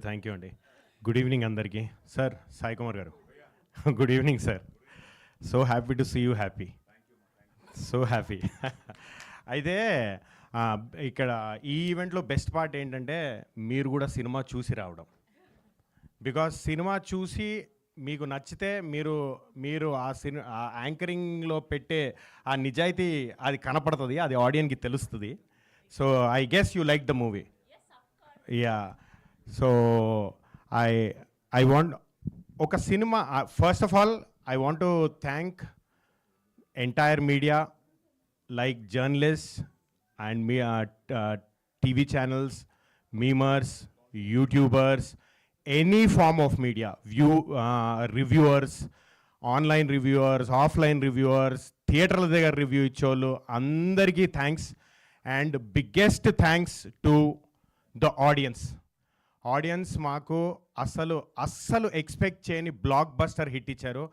Thank you అండి. Good evening అందరికీ. Sir Sai Kumar గారు, good evening sir. So happy to see you happy, so happy. అయితే ఇక్కడ ఈ ఈవెంట్లో బెస్ట్ పార్ట్ ఏంటంటే మీరు కూడా సినిమా చూసి రావడం. బికాస్ సినిమా చూసి మీకు నచ్చితే మీరు ఆ యాంకరింగ్లో పెట్టే ఆ నిజాయితీ అది కనపడుతుంది, అది ఆడియన్స్కి తెలుస్తుంది. So I guess you like the movie. Yeah, so I want ఒక cinema, first of all I want to thank entire media like journalists and TV channels, memers, YouTubers, any form of media, reviewers, online reviewers, offline reviewers, theatre la దగ్గర review ఇచ్చోళ్ళు అందరికీ thanks. And biggest thanks to the audience మాకు అస్సలు expect చేయని blockbuster hit ఇచ్చారు.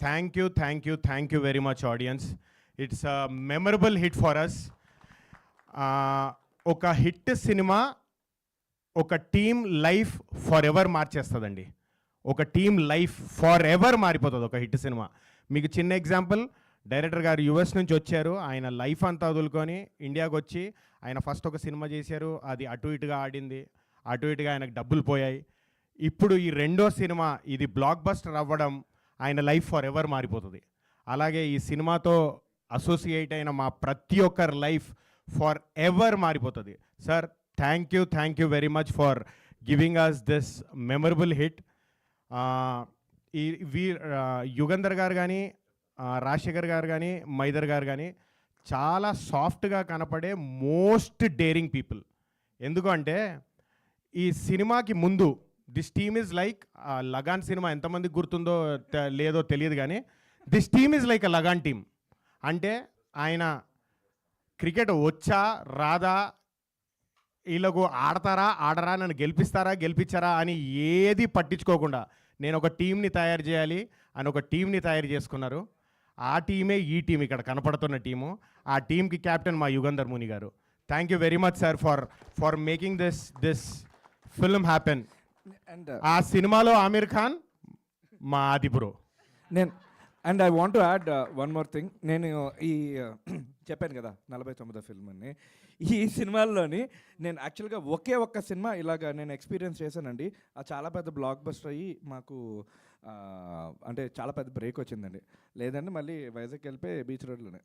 Thank you very much audience. It's a memorable hit for us. ఒక hit సినిమా ఒక టీమ్ లైఫ్ ఫర్ ఎవర్ మార్చేస్తుందండి. ఒక టీమ్ లైఫ్ ఫర్ ఎవర్ మారిపోతుంది ఒక హిట్ సినిమా. మీకు చిన్న ఎగ్జాంపుల్, డైరెక్టర్ గారు యుఎస్ నుంచి వచ్చారు, ఆయన లైఫ్ అంతా వదులుకొని ఇండియాకి వచ్చి ఆయన ఫస్ట్ ఒక సినిమా చేశారు, అది అటు ఇటుగా ఆడింది, అటు ఇటుగా ఆయనకు డబ్బులు పోయాయి. ఇప్పుడు ఈ రెండో సినిమా ఇది బ్లాక్ బస్టర్ అవ్వడం, ఆయన లైఫ్ ఫర్ ఎవర్ మారిపోతుంది. అలాగే ఈ సినిమాతో అసోసియేట్ అయిన మా ప్రతి ఒక్కరి లైఫ్ ఫర్ ఎవర్ మారిపోతుంది. Sir thank you very much for giving us this memorable hit. Yugandhar గారు కానీ, రాజశేఖర్ గారు కానీ, మైదర్ గారు కానీ చాలా సాఫ్ట్గా కనపడే మోస్ట్ డేరింగ్ పీపుల్. ఎందుకంటే ఈ సినిమాకి ముందు this team is like Lagaan cinema, ఎంతమందికి గుర్తుందో లేదో తెలియదు కానీ this team is like a Lagaan team. అంటే ఆయన క్రికెట్ వచ్చా రాదా, వీళ్ళకు ఆడరా, నన్ను గెలిపించారా అని ఏది పట్టించుకోకుండా నేను ఒక టీంని తయారు చేయాలి అని ఒక టీంని తయారు చేసుకున్నారు. ఆ టీమే ఈ టీం, ఇక్కడ కనపడుతున్న టీము. ఆ టీంకి కెప్టెన్ మా యుగంధర్ ముని గారు. Thank you very much sir for making this film happen. ఆ సినిమాలో ఆమిర్ ఖాన్ మా ఆది bro. And I want to add one more thing. నేను ఈ చెప్పాను కదా 49వ ఫిల్మ్ అని, ఈ సినిమాల్లోని నేను యాక్చువల్గా ఒక్క సినిమా ఇలాగా నేను ఎక్స్పీరియన్స్ చేశానండి. అది చాలా పెద్ద బ్లాక్ బస్టర్ అయ్యి మాకు అంటే చాలా పెద్ద బ్రేక్ వచ్చిందండి. లేదంటే మళ్ళీ వైజాగ్ వెళ్ళిపోయి బీచ్ రోడ్లోనే.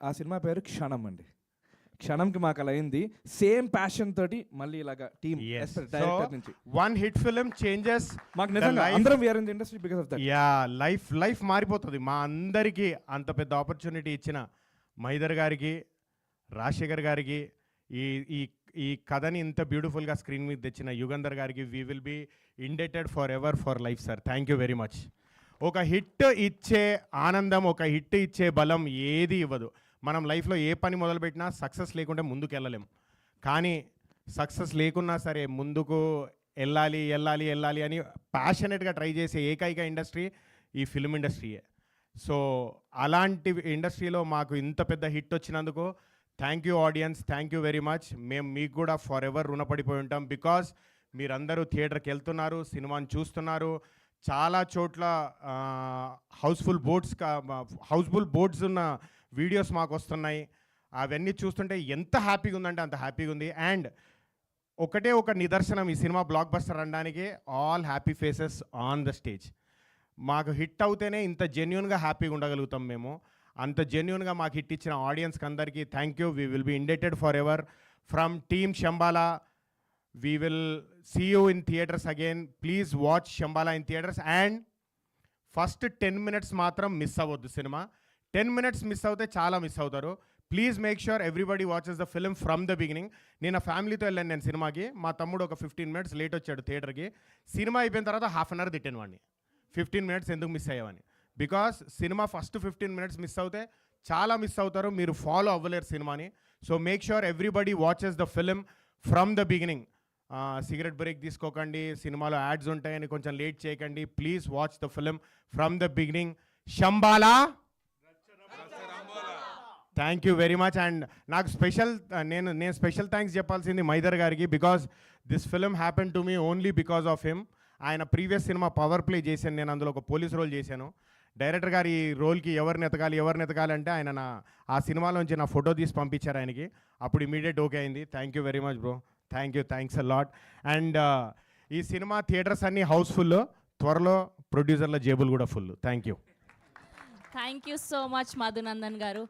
ఆ సినిమా పేరు క్షణం అండి. క్షణంకి మాకు అలా అయింది. సేమ్ ప్యాషన్ తోటి మళ్ళీ ఇలాగా టీమ్ డైరెక్టర్ నుంచి వన్ హిట్ ఫిల్మ్ చేంజెస్ మాకు నిజంగా అందరం we are in the industry because of that. Yeah, life మారిపోతుంది. మా అందరికీ అంత పెద్ద ఆపర్చునిటీ ఇచ్చిన మైదర్ గారికి, రాజశేఖర్ గారికి, ఈ కథని ఇంత బ్యూటిఫుల్గా స్క్రీన్ మీద తెచ్చిన యుగంధర్ గారికి we will be indebted for ever for life sir. Thank you very much. ఒక హిట్ ఇచ్చే ఆనందం, ఒక హిట్ ఇచ్చే బలం ఏది ఇవ్వదు. మనం లైఫ్లో ఏ పని మొదలుపెట్టినా సక్సెస్ లేకుంటే ముందుకు వెళ్ళలేం. కానీ సక్సెస్ లేకున్నా సరే ముందుకు వెళ్ళాలి అని ప్యాషనెట్గా ట్రై చేసే ఏకైక ఇండస్ట్రీ ఈ ఫిల్మ్ ఇండస్ట్రీయే. సో అలాంటి ఇండస్ట్రీలో మాకు ఇంత పెద్ద హిట్ వచ్చినందుకు thank you audience, thank you very much. మేము మీకు కూడా ఫర్ ఎవర్ రుణపడిపోయి ఉంటాం. బికాజ్ మీరందరూ థియేటర్కి వెళ్తున్నారు, సినిమాని చూస్తున్నారు. చాలా చోట్ల హౌస్ఫుల్ బోర్డ్స్ ఉన్న వీడియోస్ మాకు వస్తున్నాయి. అవన్నీ చూస్తుంటే ఎంత హ్యాపీగా ఉందంటే అంత హ్యాపీగా ఉంది. అండ్ ఒక నిదర్శనం ఈ సినిమా బ్లాక్ బస్టర్ అనడానికి, all happy faces on the stage. మాకు హిట్ అవుతేనే ఇంత జెన్యూన్గా హ్యాపీగా ఉండగలుగుతాం మేము. అంత జెన్యూన్గా మాకు హిట్ ఇచ్చిన ఆడియన్స్కి అందరికీ thank you. We will be indebted for ever from team Shambhala. We will see you in theatres again. Please watch Shambhala in theatres. And first 10 minutes మాత్రం మిస్ అవ్వద్దు సినిమా. 10 minutes మిస్ అవుతే చాలా మిస్ అవుతారు. Please make sure everybody watches the film from the beginning. నేను ఫ్యామిలీతో వెళ్ళాను నేను సినిమాకి. మా తమ్ముడు ఒక 15 minutes లేట్ వచ్చాడు థియేటర్కి. సినిమా అయిపోయిన తర్వాత ½ an hour తిట్టాను వాడిని, 15 minutes ఎందుకు మిస్ అయ్యావని. Because cinema first 15 minutes miss అవుతే చాలా మిస్ అవుతారు, మీరు ఫాలో అవ్వలేరు సినిమాని. So make sure everybody watches the film from the beginning. Cigarette break తీసుకోకండి, సినిమాలో యాడ్స్ ఉంటాయని కొంచెం లేట్ చేయకండి. Please watch the film from the beginning. Shambhala. Thank you very much. And నాకు నేను స్పెషల్ థ్యాంక్స్ చెప్పాల్సింది మైదర్ గారికి. Because this film happen to me only because of him. ఆయన ప్రీవియస్ సినిమా పవర్ ప్లే చేశాను, నేను అందులో ఒక పోలీస్ రోల్ చేశాను. డైరెక్టర్ గారు ఈ రోల్కి ఎవరిని ఎతకాలి అంటే ఆయన ఆ సినిమాలోంచి నా ఫోటో తీసి పంపించారు ఆయనకి. అప్పుడు ఇమీడియట్ ఓకే అయింది. Thank you very much bro, thanks a lot. And ఈ సినిమా థియేటర్స్ అన్నీ హౌస్ఫుల్, త్వరలో ప్రొడ్యూసర్ల జేబులు కూడా full. Thank you thank you so much Madhunandan గారు.